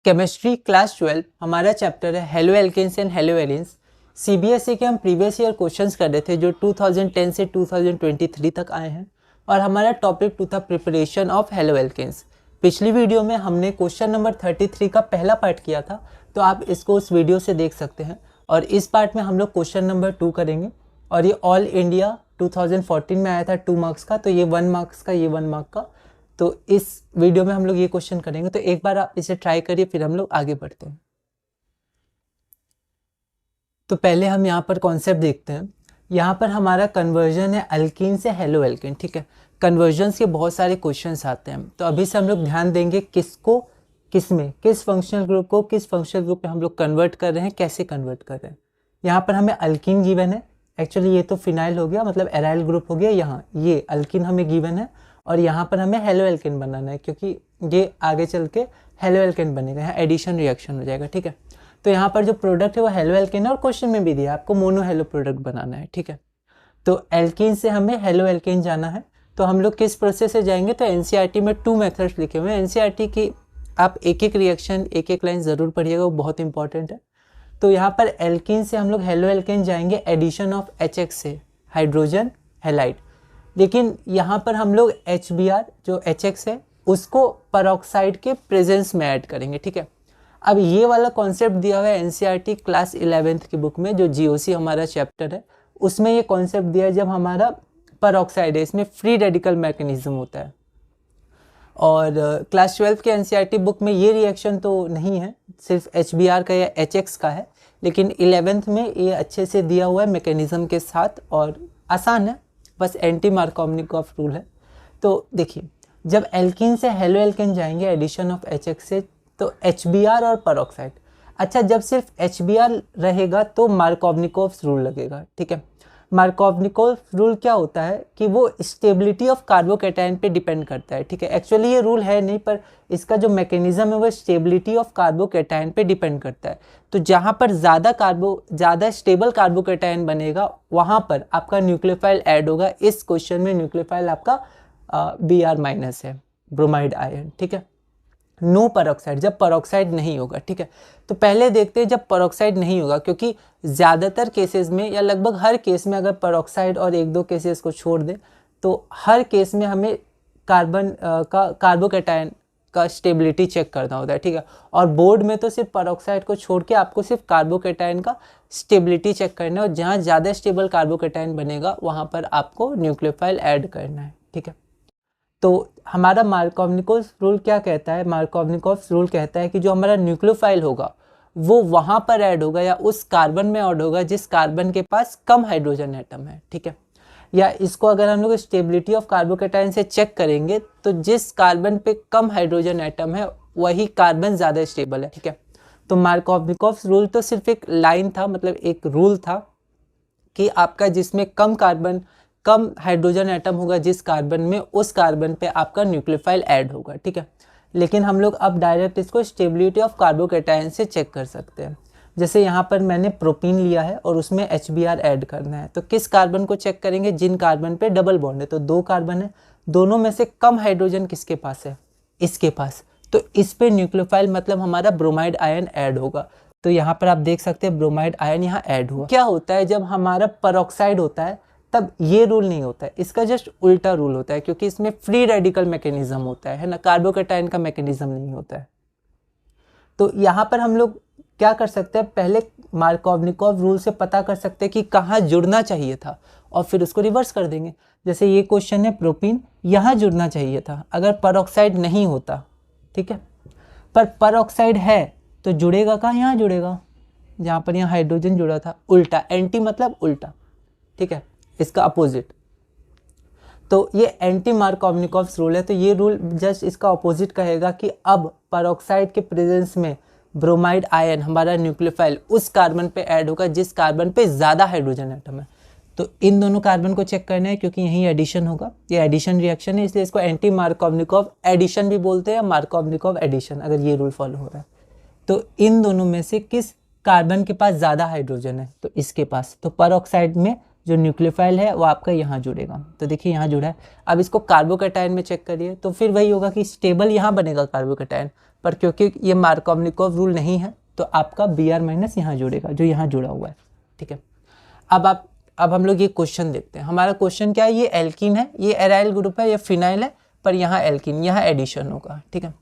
Chemistry class 12 हमारा chapter है halo alkanes and halo arenes. CBSE के हम प्रीवियस ईयर क्वेश्चंस कर रहे थे जो 2010 से 2023 तक आए हैं और हमारा टॉपिक 2 था प्रिपरेशन ऑफ हेलो एल्केन्स। पिछली वीडियो में हमने क्वेश्चन नंबर 33 का पहला पार्ट किया था, तो आप इसको उस वीडियो से देख सकते हैं। और इस पार्ट में हम लोग क्वेश्चन नंबर 2 करेंगे और ये ऑल इंडिया 2014 में आया था 2 मार्क्स का, तो ये 1 मार्क्स का, ये 1 मार्क का। तो इस वीडियो में हम लोग ये क्वेश्चन करेंगे, तो एक बार आप इसे ट्राई करिए, फिर हम लोग आगे बढ़ते हैं। तो पहले हम यहाँ पर कॉन्सेप्ट देखते हैं। यहाँ पर हमारा कन्वर्जन है अल्कीन से हेलो एल्केन, ठीक है। कन्वर्जन के बहुत सारे क्वेश्चंस आते हैं, तो अभी से हम लोग ध्यान देंगे किसको किस में, किस फंक्शनल ग्रुप को किस फंक्शनल ग्रुप में हम लोग कन्वर्ट कर रहे हैं, कैसे कन्वर्ट कर रहे हैं। यहाँ पर हमें अल्कीन गिवन है, एक्चुअली ये तो फिनाइल हो गया, मतलब एराइल ग्रुप हो गया। यहाँ ये अल्कीन हमें गिवन है और यहाँ पर हमें हेलो एल्केन बनाना है, क्योंकि ये आगे चल के हेलो एल्केन बनेगा, यहाँ एडिशन रिएक्शन हो जाएगा, ठीक है। तो यहाँ पर जो प्रोडक्ट है वो हेलो एल्केन है और क्वेश्चन में भी दिया आपको मोनो हेलो प्रोडक्ट बनाना है, ठीक है। तो एल्कीन से हमें हेलो एल्केन जाना है, तो हम लोग किस प्रोसेस से जाएंगे, तो एनसीईआरटी में 2 मेथड्स लिखे हुए हैं। एनसीईआरटी की आप एक एक रिएक्शन एक एक लाइन ज़रूर पढ़िएगा, वो बहुत इंपॉर्टेंट है। तो यहाँ पर एल्कीन से हम लोग हेलो एल्केन जाएंगे एडिशन ऑफ HX से, हाइड्रोजन हैलाइड। लेकिन यहाँ पर हम लोग HBr जो HX है उसको परऑक्साइड के प्रेजेंस में ऐड करेंगे, ठीक है। अब ये वाला कॉन्सेप्ट दिया हुआ है एनसीईआरटी क्लास 11th की बुक में, जो जीओसी हमारा चैप्टर है उसमें ये कॉन्सेप्ट दिया है। जब हमारा परऑक्साइड है, इसमें फ्री रेडिकल मैकेनिज्म होता है, और क्लास 12 के एनसीईआरटी बुक में ये रिएक्शन तो नहीं है, सिर्फ HBr का या HX का है। लेकिन 11th में ये अच्छे से दिया हुआ है मैकेनिज्म के साथ, और आसान है, बस एंटी मार्कोवनिकॉफ रूल है। तो देखिए, जब एल्कीन से हेलो एल्केन जाएंगे एडिशन ऑफ HX से, तो HBr और परऑक्साइड। अच्छा, जब सिर्फ HBr रहेगा तो मार्कोवनिकॉफ रूल लगेगा, ठीक है। मार्कोवनिकॉफ रूल क्या होता है कि वो स्टेबिलिटी ऑफ कार्बोकैटायन पे डिपेंड करता है, ठीक है। एक्चुअली ये रूल है नहीं, पर इसका जो मैकेनिज्म है वो स्टेबिलिटी ऑफ कार्बोकैटायन पे डिपेंड करता है। तो जहाँ पर ज़्यादा स्टेबल कार्बोकैटायन बनेगा वहाँ पर आपका न्यूक्लियोफाइल ऐड होगा। इस क्वेश्चन में न्यूक्लियोफाइल आपका Br- है, ब्रोमाइड आयन, ठीक है। नो परऑक्साइड, जब परऑक्साइड नहीं होगा, ठीक है। तो पहले देखते हैं जब परऑक्साइड नहीं होगा, क्योंकि ज़्यादातर केसेस में या लगभग हर केस में अगर परऑक्साइड और 1-2 केसेस को छोड़ दें तो हर केस में हमें कार्बोकैटायन का स्टेबिलिटी चेक करना होता है, ठीक है। और बोर्ड में तो सिर्फ परऑक्साइड को छोड़ के आपको सिर्फ कार्बोकैटायन का स्टेबिलिटी चेक करना है, और जहाँ ज़्यादा स्टेबल कार्बोकैटायन बनेगा वहाँ पर आपको न्यूक्लियोफाइल ऐड करना है, ठीक है। तो हमारा मार्कोवनिकॉफ रूल क्या कहता है, मार्कोवनिकॉफ रूल कहता है कि जो हमारा न्यूक्लियोफाइल होगा वो वहाँ पर ऐड होगा या उस कार्बन में ऐड होगा जिस कार्बन के पास कम हाइड्रोजन एटम है, ठीक है। या इसको अगर हम लोग स्टेबिलिटी ऑफ कार्बोकैटायन से चेक करेंगे तो जिस कार्बन पे कम हाइड्रोजन एटम है वही कार्बन ज़्यादा स्टेबल है, ठीक है। तो मार्कोवनिकॉफ रूल तो सिर्फ एक लाइन था, मतलब एक रूल था कि आपका जिसमें कम हाइड्रोजन एटम होगा जिस कार्बन में, उस कार्बन पे आपका न्यूक्लियोफाइल ऐड होगा, ठीक है। लेकिन हम लोग अब डायरेक्ट इसको स्टेबिलिटी ऑफ कार्बोकैटायन से चेक कर सकते हैं। जैसे यहाँ पर मैंने प्रोपीन लिया है और उसमें HBr ऐड करना है, तो किस कार्बन को चेक करेंगे, जिन कार्बन पे डबल बॉन्ड है। तो 2 कार्बन है, दोनों में से कम हाइड्रोजन किसके पास है, इसके पास। तो इस पे न्यूक्लियोफाइल मतलब हमारा ब्रोमाइड आयन ऐड होगा। तो यहाँ पर आप देख सकते हैं ब्रोमाइड आयन यहाँ ऐड हुआ। क्या होता है जब हमारा परऑक्साइड होता है तब ये रूल नहीं होता है, इसका जस्ट उल्टा रूल होता है, क्योंकि इसमें फ्री रेडिकल मैकेनिज्म होता है ना, कार्बोकैटायन का मैकेनिज्म नहीं होता है। तो यहाँ पर हम लोग क्या कर सकते हैं, पहले मार्कोवनिकॉफ रूल से पता कर सकते हैं कि कहाँ जुड़ना चाहिए था और फिर उसको रिवर्स कर देंगे। जैसे ये क्वेश्चन है, प्रोपीन यहाँ जुड़ना चाहिए था अगर परऑक्साइड नहीं होता, ठीक है। पर परऑक्साइड है तो जुड़ेगा कहाँ, यहाँ जुड़ेगा जहाँ पर यहाँ हाइड्रोजन जुड़ा था। उल्टा, एंटी मतलब उल्टा, ठीक है, इसका अपोजिट। तो ये एंटी मार्कोवनिकॉफ रूल है। तो ये रूल जस्ट इसका अपोजिट कहेगा कि अब परऑक्साइड के प्रेजेंस में ब्रोमाइड आयन हमारा न्यूक्लियोफाइल उस कार्बन पे ऐड होगा जिस कार्बन पे ज़्यादा हाइड्रोजन एटम है। तो इन दोनों कार्बन को चेक करना है, क्योंकि यही एडिशन होगा, ये एडिशन रिएक्शन है, इसलिए इसको एंटी मार्कोवनिकॉफ एडिशन भी बोलते हैं, मार्कोवनिकॉफ एडिशन, अगर ये रूल फॉलो हो रहा है। तो इन दोनों में से किस कार्बन के पास ज़्यादा हाइड्रोजन है, तो इसके पास। तो परऑक्साइड में जो न्यूक्लियोफाइल है वो आपका यहाँ जुड़ेगा। तो देखिए यहाँ जुड़ा है। अब इसको कार्बोकैटायन में चेक करिए, तो फिर वही होगा कि स्टेबल यहाँ बनेगा कार्बोकैटायन, पर क्योंकि ये मार्कोवनिकोव रूल नहीं है तो आपका Br माइनस यहाँ जुड़ेगा, जो यहाँ जुड़ा हुआ है, ठीक है। अब हम लोग ये क्वेश्चन देखते हैं। हमारा क्वेश्चन क्या है, ये एल्कीन है, ये एराइल ग्रुप है, ये फिनाइल है, पर यहाँ एल्कीन, यहाँ एडिशन होगा, ठीक है।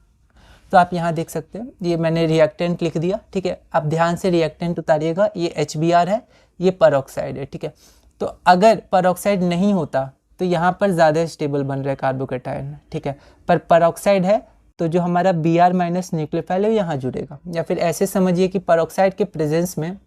तो आप यहाँ देख सकते हैं, ये मैंने रिएक्टेंट लिख दिया, ठीक है। आप ध्यान से रिएक्टेंट उतारिएगा, ये HBr है, ये परऑक्साइड है, ठीक है। तो अगर परऑक्साइड नहीं होता तो यहाँ पर ज़्यादा स्टेबल बन रहा है कार्बोकेटायन, ठीक है। पर परऑक्साइड है तो जो हमारा Br माइनस न्यूक्लियोफाइल है यहाँ जुड़ेगा, या फिर ऐसे समझिए कि परऑक्साइड के प्रेजेंस में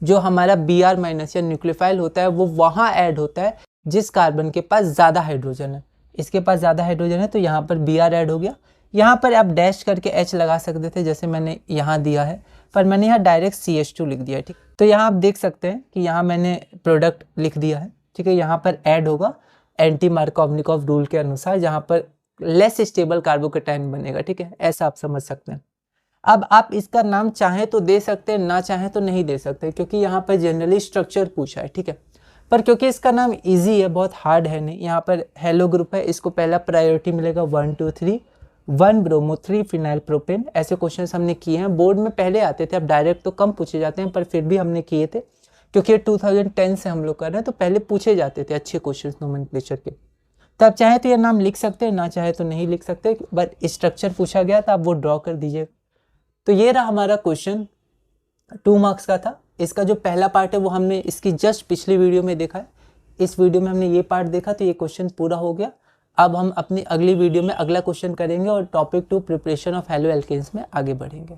जो हमारा Br माइनस या न्यूक्लियोफाइल होता है वो वहाँ ऐड होता है जिस कार्बन के पास ज़्यादा हाइड्रोजन है। इसके पास ज़्यादा हाइड्रोजन है तो यहाँ पर Br ऐड हो गया। यहाँ पर आप डैश करके H लगा सकते थे जैसे मैंने यहाँ दिया है, पर मैंने यहाँ डायरेक्ट CH2 लिख दिया है, ठीक। तो यहाँ आप देख सकते हैं कि यहाँ मैंने प्रोडक्ट लिख दिया है, ठीक है। यहाँ पर ऐड होगा एंटी मार्कोवनिकोव रूल के अनुसार, जहाँ पर लेस स्टेबल कार्बोकेटायन बनेगा, ठीक है। ऐसा आप समझ सकते हैं। अब आप इसका नाम चाहें तो दे सकते हैं, ना चाहें तो नहीं दे सकते, क्योंकि यहाँ पर जनरली स्ट्रक्चर पूछा है, ठीक है। पर क्योंकि इसका नाम इजी है, बहुत हार्ड है नहीं, यहाँ पर हेलो ग्रुप है, इसको पहला प्रायोरिटी मिलेगा 1 2 3, 1 ब्रोमो 3 फिनाइल प्रोपेन। ऐसे क्वेश्चन हमने किए हैं, बोर्ड में पहले आते थे, अब डायरेक्ट तो कम पूछे जाते हैं, पर फिर भी हमने किए थे क्योंकि ये 2010 से हम लोग कर रहे हैं, तो पहले पूछे जाते थे अच्छे क्वेश्चन नोमेनक्लेचर के। तो आप चाहे तो ये नाम लिख सकते हैं, ना चाहे तो नहीं लिख सकते, बट स्ट्रक्चर पूछा गया तो आप वो ड्रॉ कर दीजिए। तो ये रहा हमारा क्वेश्चन, 2 मार्क्स का था। इसका जो पहला पार्ट है वो हमने इसकी जस्ट पिछली वीडियो में देखा है, इस वीडियो में हमने ये पार्ट देखा, तो ये क्वेश्चन पूरा हो गया। अब हम अपनी अगली वीडियो में अगला क्वेश्चन करेंगे और topic 2 preparation of haloalkanes में आगे बढ़ेंगे।